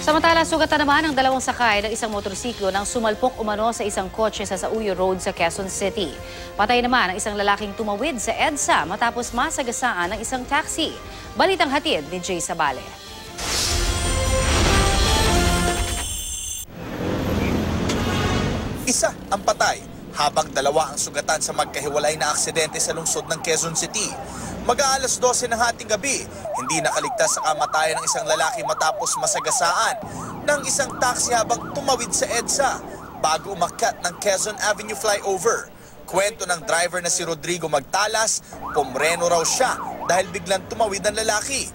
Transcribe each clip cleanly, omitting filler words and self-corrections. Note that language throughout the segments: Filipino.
Samantala, sugatan naman ang dalawang sakay ng isang motorsiklo nang sumalpok umano sa isang kotse sa Sauyo Road sa Quezon City. Patay naman ang isang lalaking tumawid sa EDSA matapos masagasaan ng isang taxi. Balitang hatid ni Jay Sabale. Isa ang patay habang dalawa ang sugatan sa magkahiwalay na aksidente sa lungsod ng Quezon City. Mag-aalas 12 ng hating gabi, hindi nakaligtas sa kamatayan ng isang lalaki matapos masagasaan ng isang taxi habang tumawid sa EDSA bago umakyat ng Quezon Avenue flyover. Kwento ng driver na si Rodrigo Magtalas, pumreno raw siya dahil biglang tumawid ang lalaki.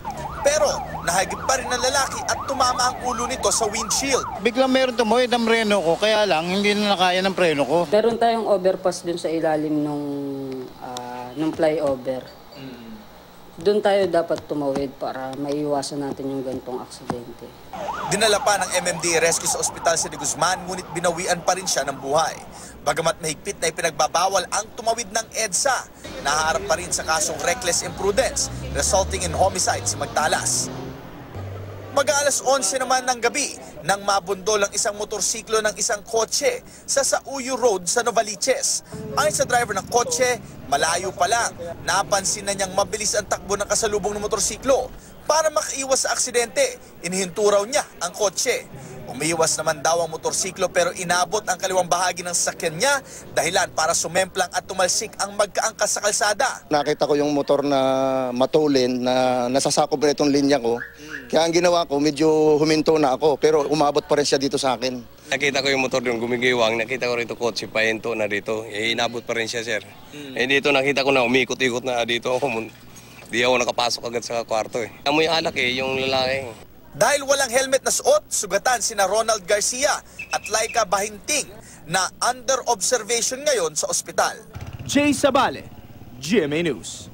Pero nahagip pa rin ang lalaki at tumama ang ulo nito sa windshield. Biglang meron tumawid ang preno ko, kaya lang hindi na nakaya ng preno ko. Meron tayong overpass dun sa ilalim nung flyover. Doon tayo dapat tumawid para maiwasan natin yung ganitong aksidente. Dinala pa ng MMDA Rescue sa ospital si De Guzman, ngunit binawian pa rin siya ng buhay. Bagamat mahigpit na ipinagbabawal ang tumawid ng EDSA, nahaharap pa rin sa kasong reckless imprudence resulting in homicide si Magtalas. Mag-aalas 11 naman ng gabi nang mabundol ang isang motorsiklo ng isang kotse sa Sauyo Road sa Novaliches. Ayon sa driver ng kotse, malayo pa lang, napansin na niyang mabilis ang takbo ng kasalubong ng motorsiklo. Para makaiwas sa aksidente, inihinto raw niya ang kotse. Umiiwas naman daw ang motorsiklo pero inabot ang kaliwang bahagi ng sasakyan niya dahilan para sumemplang at tumalsik ang magkaangkas sa kalsada. Nakita ko yung motor na matulin na nasasakop na itong linya ko. Kaya ang ginawa ko, medyo huminto na ako pero umabot pa rin siya dito sa akin. Nakita ko yung motor doon gumigiwang, nakita ko rito kotse pahinto na dito. Inabot pa rin siya, sir. Dito nakita ko na umikot-ikot na dito ako. Di ako nakapasok agad sa kwarto eh. Amoy alak yung lalaki. Dahil walang helmet na suot, sugatan sina Ronald Garcia at Laika Bahinting na under observation ngayon sa ospital. Jay Sabale, GMA News.